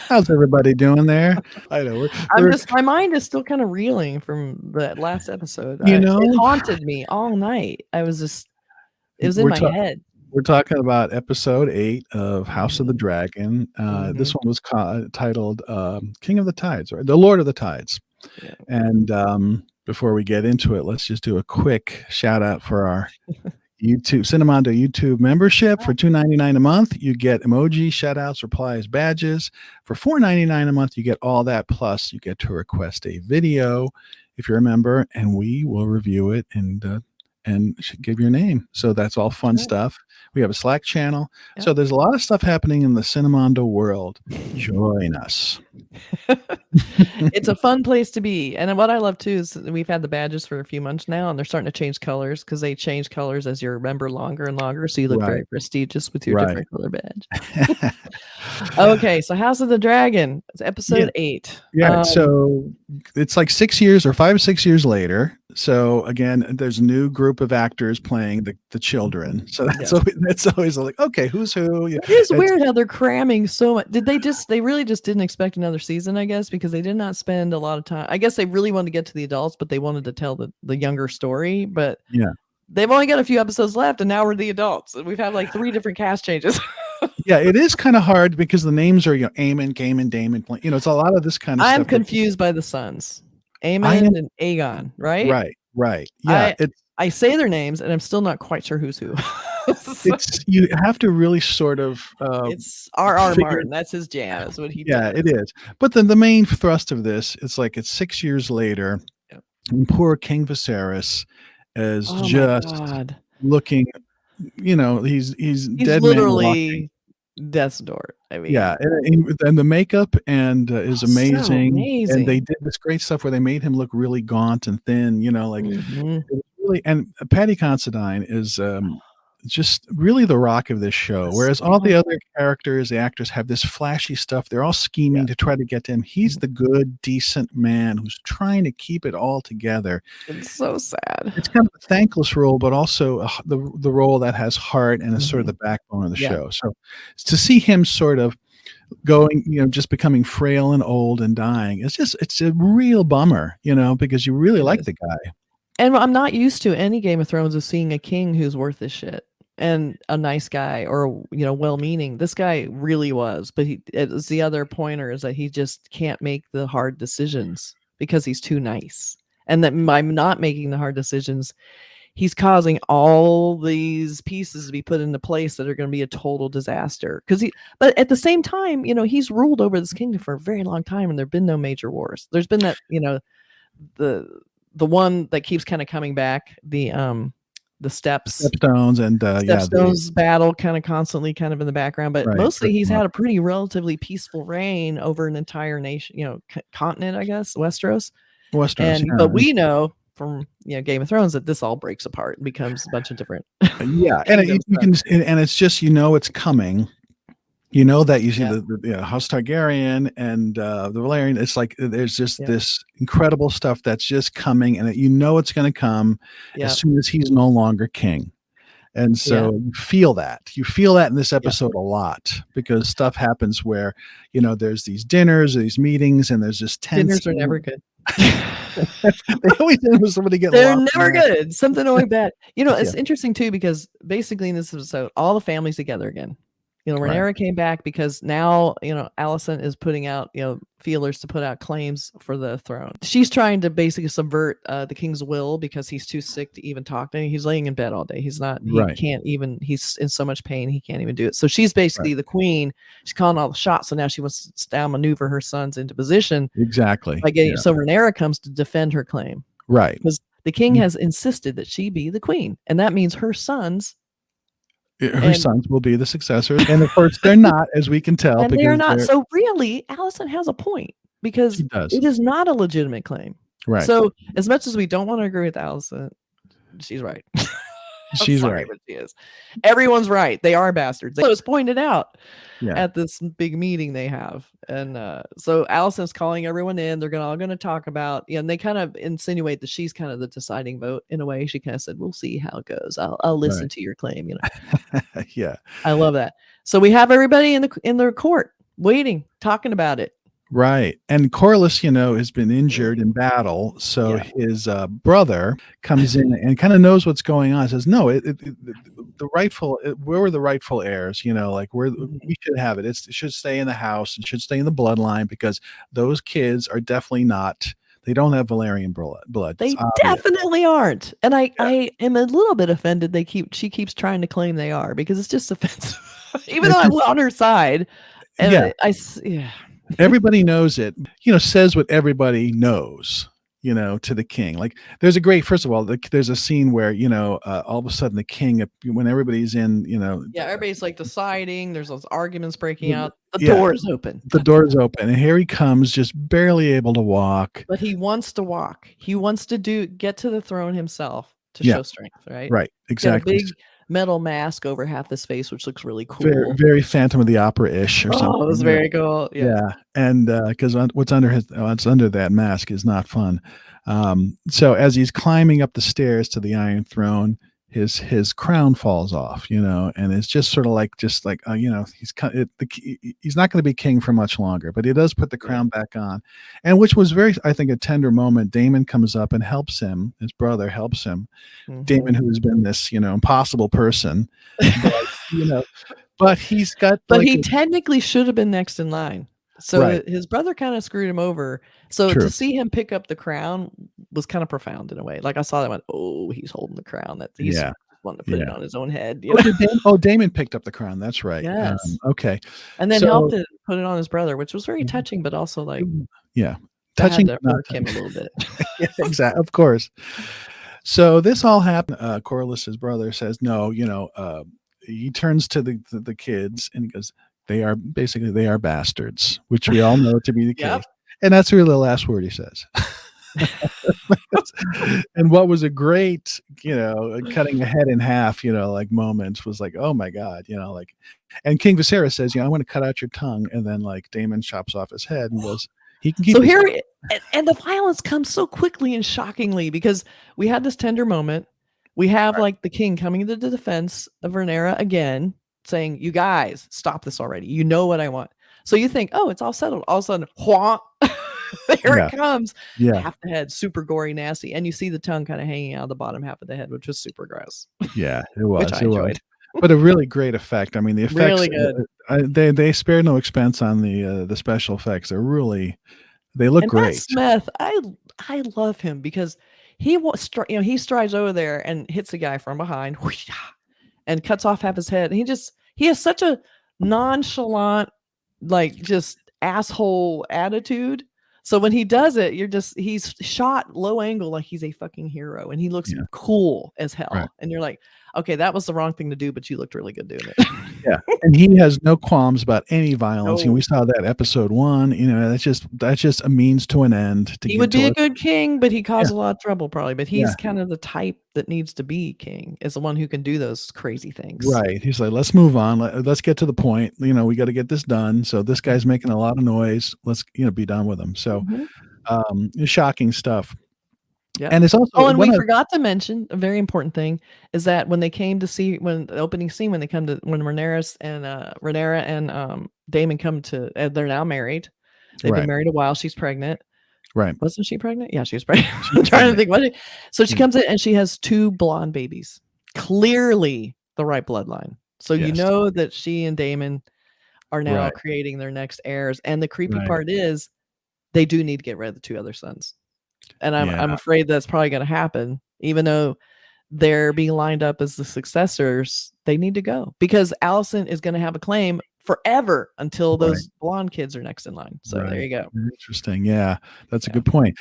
How's everybody doing there? I know My mind is still kind of reeling from the last episode. you It know, haunted me all night. It was in we're my talking. head. We're talking about episode 8 of House of the Mhm, Dragon. This mhm, one was titled King of the Tides, or The Lord of the Tides. yeah. And before we get into it, let's just do a quick shout out for our Cinemondo YouTube membership. For $2.99 a month, you get emoji, shout outs, replies, badges. For $4.99 a month, you get all that. Plus, you get to request a video if you're a member, and we will review it and give your name. So that's all fun Right. stuff. We have a Slack channel. Yep. So there's a lot of stuff happening in the Cinemondo world. Join us. It's a fun place to be. And what I love too is we've had the badges for a few months now, and they're starting to change colors because they change colors as you're a member longer and longer. So you look Right, very prestigious with your right. different color badge. Okay, so House of the Dragon, it's Yeah. episode 8. Yeah, so it's like 6 years or 5 or 6 years later. So again, there's a new group of actors playing the children. So Yes. that's always like, okay, who's who? Yeah, It is it's weird how they're cramming so much. They really just didn't expect another season, I guess, because they did not spend a lot of time. I guess they really wanted to get to the adults, but they wanted to tell the younger story. But yeah. they've only got a few episodes left, and now we're the adults. We've had like 3 different cast changes. Yeah, it is kind of hard because the names are, Aemon, Gaiman, Damon, it's a lot of this kind of I'm stuff. confused by the sons, I am Aemon and Aegon, right? right, right. Yeah, I say their names, and I'm still not quite sure who's who. it's you have to really sort of It's R.R. figure. Martin. That's his jam. That's what he Yeah, does. it is. But then the main thrust of this, it's like it's 6 years later, Yep. and poor King Viserys is Oh my just god. looking, he's He's dead man walking. literally death's door. I Yeah, mean, and the makeup is so amazing, and they amazing. did this great stuff where they made him look really gaunt and thin, like Mhm. it was really. And Patty Considine is just really the rock of this show, whereas all the other characters, the actors have this flashy stuff. They're all Yeah. scheming to try to get to him. He's the good, decent man who's trying to keep it all together. It's so sad. It's kind of a thankless role, but also the role that has heart and is sort of Mhm. the backbone of the Yeah. show. So to see him sort of going, just becoming frail and old and dying, it's a real bummer, because you really It like is. the guy. And I'm not used to any Game of Thrones of seeing a king who's worth his shit and a nice guy or, well-meaning. This guy really was, but it's the other pointer is that he just can't make the hard decisions because he's too nice. And that by not making the hard decisions, he's causing all these pieces to be put into place that are going to be a total disaster. But at the same time, he's ruled over this kingdom for a very long time, and there've been no major wars. There's been that, the the one that keeps kind of coming back, the steps Stepstones and Stepstones battle kind of constantly kind of in the background, but right, mostly trip he's them up. had a pretty relatively peaceful reign over an entire nation, continent, I guess, Westeros. Westeros, And but we know from Game of Thrones that this all breaks apart and becomes a bunch of different yeah, and kingdoms. you can, and it's just it's coming. You know that you see Yeah, the House Targaryen and the Valerian. It's like there's just yeah, this incredible stuff that's just coming, and it's going to come as yeah, soon as he's no longer king. And yeah, so you feel that in this yeah. episode a lot because stuff happens where there's these dinners or these meetings, and there's this tense. Dinners are never good. They always end with somebody getting They're lost. never good. Something always bad. Yeah, It's interesting too because basically in this episode, all the families together again. right, Rhaenyra came back because now, Alicent is putting out, feelers to put out claims for the throne. She's trying to basically subvert the king's will because he's too sick to even talk to him. He's laying in bed all day. He right, can't even, he's in so much pain, he can't even do it. So she's right. basically the queen. She's calling all the shots. So now she wants to style maneuver her sons into position Exactly. by getting, Yeah. so Rhaenyra comes to defend her claim Right. because the king has insisted that she be the queen. And that means her sons Her sons will be the successors, and of course they're not, as we can tell, and they are because not. they're. So really, Alicent has a point because She does. it is not a legitimate claim. Right. So as much as we don't want to agree with Alicent, she's right. She's sorry, right. but she is. Everyone's right. They are bastards. It was pointed out Yeah. at this big meeting they have. And so Alicent's calling everyone in. They're all going to talk about, and they kind of insinuate that she's kind of the deciding vote in a way. She kind of said, we'll see how it goes. I'll listen Right. to your claim. Yeah. I love that. So we have everybody in the court. waiting, talking about it. Right. And Corlys, has been injured in battle. So Yeah. his brother comes in and kind of knows what's going on. Says, no, the rightful, we're the rightful heirs, like we should have it. It should stay in the house. It should stay in the bloodline because those kids are definitely not, they don't have Valerian blood. It's They obvious. definitely aren't. And I Yeah. I am a little bit offended she keeps trying to claim they are because it's just offensive. Even though It's I'm just, on her side. And yeah. yeah. Everybody knows it, says what everybody knows, to the king. Like there's a great, first of all, there's a scene where, all of a sudden the king, when everybody's in, Yeah, everybody's like deciding, there's those arguments breaking the- out. The yeah, door is open. the door's open and here he comes just barely able to walk. But he wants to walk. He wants to get to the throne himself to Yeah, show strength, right? right. He's got a Exactly. big metal mask over half his face, which looks really Very, cool. very Phantom of the Opera-ish or something. Oh, it was very cool. Yeah. Yeah. And because what's under that mask is not fun. So as he's climbing up the stairs to the Iron Throne, his crown falls off, and it's just sort of like he's not going to be king for much longer, but he does put the crown back on, and which was very, I think, a tender moment. Daemon comes up and helps him. His brother helps him. Daemon, who has been this impossible person, but, but he's got But he technically should have been next in line. So right. his brother kind of screwed him over. So True. to see him pick up the crown was kind of profound in a way. Like I saw that, went, oh, he's holding the crown. That he's wanting to put it on his own head. Daemon picked up the crown. That's right. Yes. Okay. And then helped it put it on his brother, which was very touching, but also like touching to hurt him a little bit. Yeah, exactly. Of course. So this all happened. Corlys's brother says, no, he turns to the kids and he goes, they are bastards, which we all know to be the case. And that's really the last word he says. And what was a great, cutting a head in half, like moment was like, oh my God, and King Viserys says, I want to cut out your tongue. And then like Daemon chops off his head and goes, he can keep so here, and the violence comes so quickly and shockingly because we had this tender moment. We have like the king coming to the defense of Rhaenyra again, saying, you guys, stop this already. You know what I want. So you think, oh, it's all settled. All of a sudden, there it comes. Yeah. Half the head, super gory, nasty. And you see the tongue kind of hanging out of the bottom half of the head, which was super gross. Yeah, it was. Which I enjoyed. But a really great effect. I mean, the effects, really good. They spared no expense on the special effects. They look great. Matt Smith, I love him because he strides over there and hits the guy from behind and cuts off half his head. And he has such a nonchalant, like just asshole attitude. So when he does it, he's shot low angle like he's a fucking hero and he looks cool as hell. Right. And you're like, okay, that was the wrong thing to do, but you looked really good doing it. Yeah. And he has no qualms about any violence. We saw that episode 1, that's just a means to an end. He would be a good king, but he caused a lot of trouble probably. But he's kind of the type that needs to be king, is the one who can do those crazy things. Right. He's like, let's move on. Let's get to the point. We got to get this done. So this guy's making a lot of noise. Let's, be done with him. So shocking stuff. Yeah. And it's also, and we forgot to mention a very important thing is that when they came to see, when the opening scene, when Rhaenyra and Daemon come to, they're now married. They've been married a while. She's pregnant. Right. Wasn't she pregnant? Yeah, she was pregnant. I'm trying to think. So she comes in and she has 2 blonde babies. Clearly the right bloodline. So you know that she and Daemon are now creating their next heirs. And the creepy part is they do need to get rid of the 2 other sons. And I'm afraid that's probably going to happen, even though they're being lined up as the successors. They need to go because Alicent is going to have a claim forever until those blonde kids are next in line. So there you go. Interesting. Yeah, that's a good point.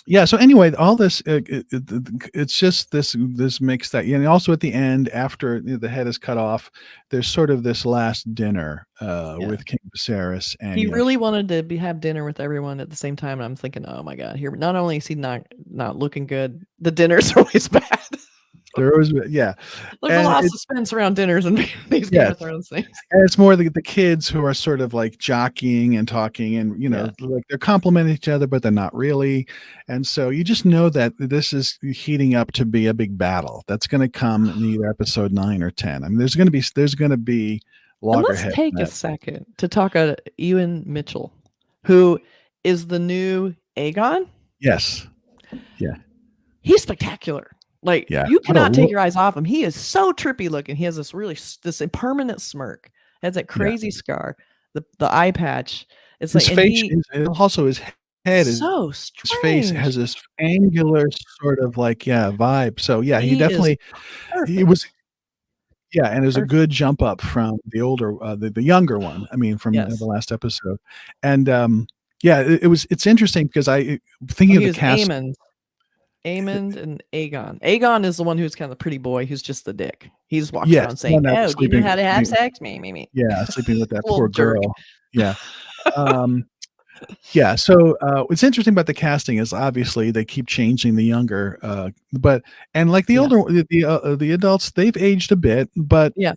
Yeah. So anyway, all this, it's just this mix that, and also at the end, after the head is cut off, there's sort of this last dinner with King Viserys, and he really wanted to have dinner with everyone at the same time. And I'm thinking, oh my God, here not only is he not looking good, the dinner's always bad. There was, there's a lot of suspense around dinners and these Game of Thrones things. And it's more the kids who are sort of like jockeying and talking, and like they're complimenting each other, but they're not really. And so you just know that this is heating up to be a big battle that's going to come in either episode 9 or 10. I mean, there's going to be And let's loggerhead. take a second to talk about Ewan Mitchell, who is the new Aegon. Yes. Yeah. He's spectacular. Like, Yeah. you What a cannot take look. your eyes off him. He is so trippy looking. He has this impermanent smirk. Has that Yeah. crazy scar, the eye patch. It's His like, and face, he also his head, so his face strange. has this angular sort of like, vibe. So yeah, he He is definitely, he was, perfect. and it was a good jump up from the older, the younger one. I mean, from the Yes. last episode. And, yeah, it's interesting because Oh, thinking of he the was cast. Aemond and Aegon. Aegon is the one who's kind of the pretty boy who's just the dick. He just walks Yes, around the one saying, that was "Oh, do you know how to have sex? Me." yeah, sleeping with that Little poor jerk. girl. Yeah. Um, yeah, so, what's interesting about the casting is obviously they keep changing the younger, but and like the Yeah. older the adults, they've aged a bit, but Yeah.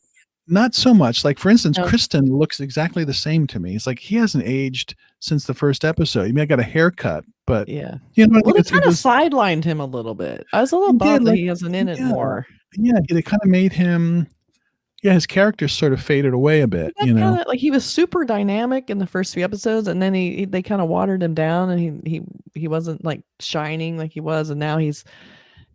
not so much. Like, for instance, No. Kristen looks exactly the same to me. It's like he hasn't aged since the first episode. He may have got a haircut, but Yeah. you know, Well, they it's it kinda was sidelined him a little bit. I was a little he did bummed that like he wasn't in it yeah, more. yeah, they kinda made him his character sort of faded away a He bit, got kinda like, he was super dynamic in the first few episodes, and then they kinda watered him down, and he wasn't, like, shining like he was, and now he's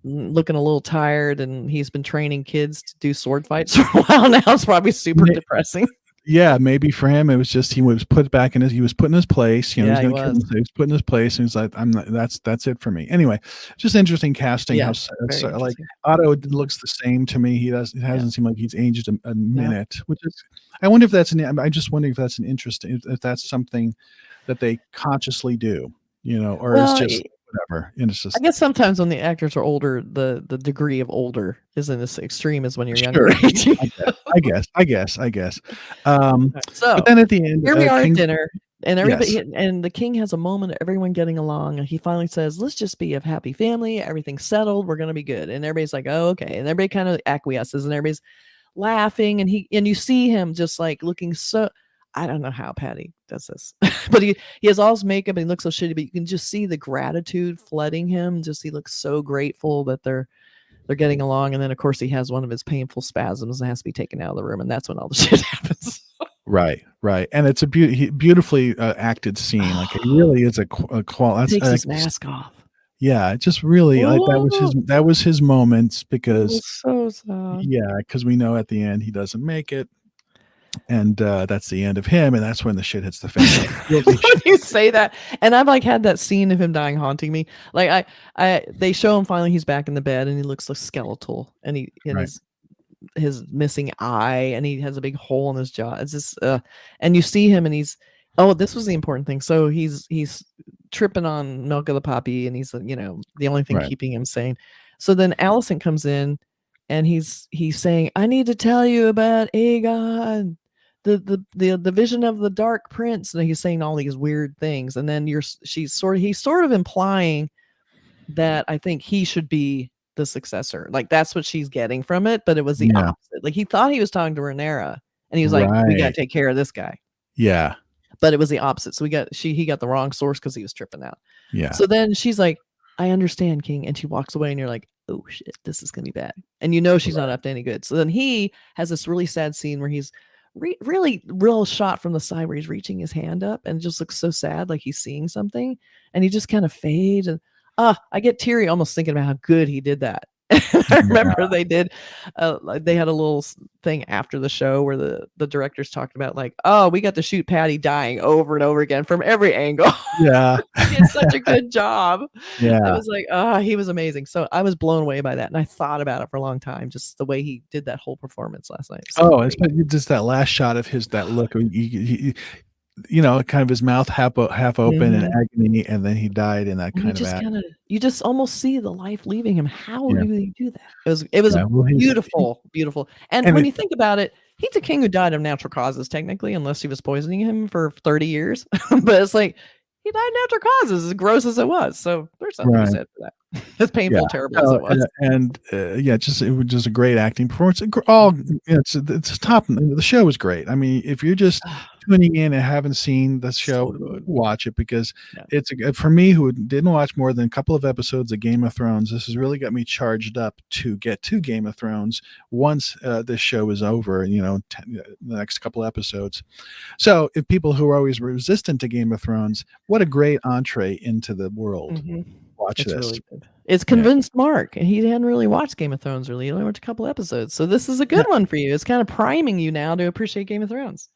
looking a little tired, and he's been training kids to do sword fights for a while now. It's probably super Ma depressing. Yeah, maybe for him, it was just he was put back in his he was put in his place, he's Yeah, he gonna kill was. himself, he was put in his place, and he's like, "I'm not that's it for me." Anyway, just interesting casting how Yeah, s very so, like, interesting. Otto Mhm. looks the same to me, it Yeah. hasn't seemed like he's aged a No. minute, which is I wonder if that's I just wondering if that's an interesting if that's something that they consciously do, or it's Well, just whatever, and it's I just guess sometimes when the actors are older, the degree of older isn't as extreme as when you're younger sure. aging. I guess. Um, but So, then at the end, here we are at King dinner, and yes. and the king has a moment of everyone getting along, and he finally says, "Let's just be a happy family, everything's settled, we're gonna be good." And everybody's like, "Oh, okay." And everybody kind of acquiesces, and everybody's laughing, and you see him just, like, looking so I don't know how Patty does this, but he has all his makeup, and he looks so shitty, but you can just see the gratitude flooding him, just he looks so grateful that they're getting along, and then, of course, he has one of his painful spasms and has to be taken out of the room, and that's when all the shit happens. Right, right, and it's a beautifully, acted scene, like, it really is a qual that's, Takes his mask off. yeah, it just really, like, Oh, that was his moment it because was so sad. because we know at the end he doesn't make it, and, that's the end of him, and that's when the shit hits the fan, like, really When you say that, and I've, like, had that scene of him dying haunting me. Like, they show him finally, he's back in the bed, and he looks, like, skeletal, and he and right, his missing eye, and he has a big hole in his jaw. It's just, and you see him, and he's oh, this was the important thing. So he's tripping on milk of the poppy, and he's, the only thing right, keeping him sane. So then Allison comes in, and he's saying, "I need to tell you about Aegon, the vision of the Dark Prince." And he's saying all these weird things, and then he's sort of implying that I think he should be the successor. Like, that's what she's getting from it, but it was the yeah, opposite. Like, he thought he was talking to Rhaenyra, and he was like, "We gotta right, take care of this guy." yeah, But it was the opposite. So he got the wrong source because he was tripping out. yeah, So then she's like, "I understand, King," and she walks away, and you're like, "Oh shit, this is gonna be bad." And you know she's not right, up to any good. So then he has this really sad scene where he's really real shot from the side where he's reaching his hand up, and it just looks so sad, like he's seeing something, and he just kind of fades. And I get teary almost thinking about how good he did that. I yeah, remember like, they had a little thing after the show where the directors talked about, like, "Oh, we got to shoot Patty dying over and over again from every angle." yeah, He did such a good job. It yeah. was like, he was amazing. So I was blown away by that, and I thought about it for a long time, just the way he did that whole performance last night. So Oh, it's great. been just that last shot of his that look, kind of his mouth half open in Mhm. agony, and then he died in that And kind of act. you just almost see the life leaving him. How Yeah, do they do that? It was yeah, well, beautiful, beautiful. And and when it you think about it, he's a king who died of natural causes technically, unless he was poisoning him for 30 years. But it's like, he died of natural causes, as gross as it was. So there's something to be right, said for that. As yeah, painful, terrible as no, it was. yeah, it was just a great acting performance, all Mhm. it's top the show was great. I mean, if you're just tuning in and haven't seen the show, So good. watch it, because Yeah. it's for me, who didn't watch more than a couple of episodes of Game of Thrones. This has really got me charged up to get to Game of Thrones once this show is over. The next couple episodes. So, if people who are always resistant to Game of Thrones, what a great entree into the world. Mhm. Watch It's this. really good. It's Yeah. convinced Mark, and he hadn't really watched Game of Thrones really. He only watched a couple episodes. So this is a good one for you. It's kind of priming you now to appreciate Game of Thrones.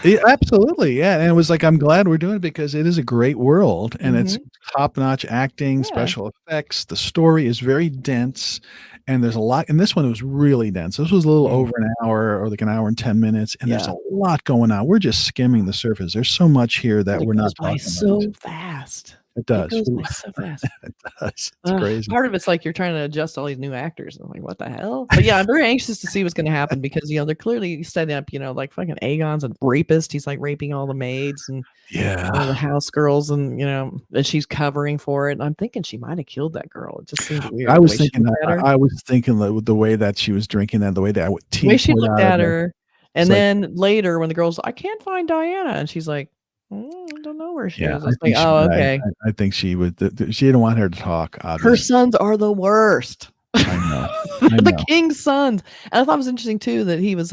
Yeah, absolutely, yeah, and it was like, I'm glad we're doing it because it is a great world, and it's Mhm. top-notch acting, Yeah. special effects, the story is very dense, and there's a lot, and this one was really dense. This was a little over an hour, or like an hour and 10 minutes, and there's Yeah. a lot going on. We're just skimming the surface. There's so much here But that it we're goes not by talking about. so fast. It It does. goes by so fast. It does. It's crazy. Part of it's like you're trying to adjust all these new actors. I'm like, what the hell? But yeah, I'm very anxious to see what's going to happen because they're clearly setting up, like fucking Aegon's a rapist. He's like raping all the maids and all the Yeah. house girls, and and she's covering for it. And I'm thinking she might have killed that girl. It just seemed weird. I The was way she thinking looked that at her. I was thinking that with the way that she was drinking that, the way that The way tea she poured looked out of at her. her, It's and like, then later when the girl's, I can't find Diana, and she's like, I don't know where she yeah, is. I It's like, think she oh, died. okay. I think she would she didn't want her to talk, Her obviously. sons are the worst. I know. They're I the know. king's sons. And I thought it was interesting too that he was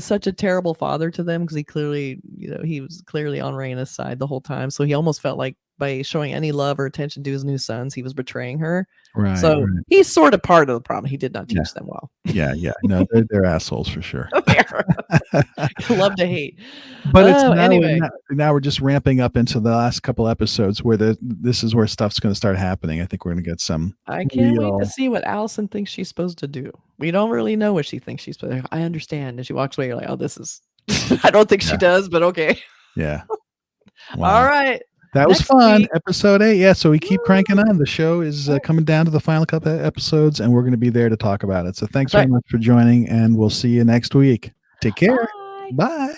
such a terrible father to them because he was clearly on Rhaena's side the whole time. So he almost felt like by showing any love or attention to his new sons, he was betraying her. Right, So right. he's sort of part of the problem. He did not Yeah. teach them well. Yeah, yeah. No, they're assholes for sure. Love to hate. But it's Oh, anyway. now we're just ramping up into the last couple episodes where this is where stuff's gonna start happening. I think we're gonna get some I can't wait to real. see what Allison thinks she's supposed to do. We don't really know what she thinks she's supposed to. I understand. And she walks away, you're like, oh, this is I don't think she Yeah. does, but okay. Yeah. All Wow. right. That was Next fun. week. Episode 8. Yeah, so we keep cranking on. The show is Right. coming down to the final couple of episodes, and we're going to be there to talk about it. So thanks That's very much for joining, and we'll see you next week. Take care. Bye. Bye.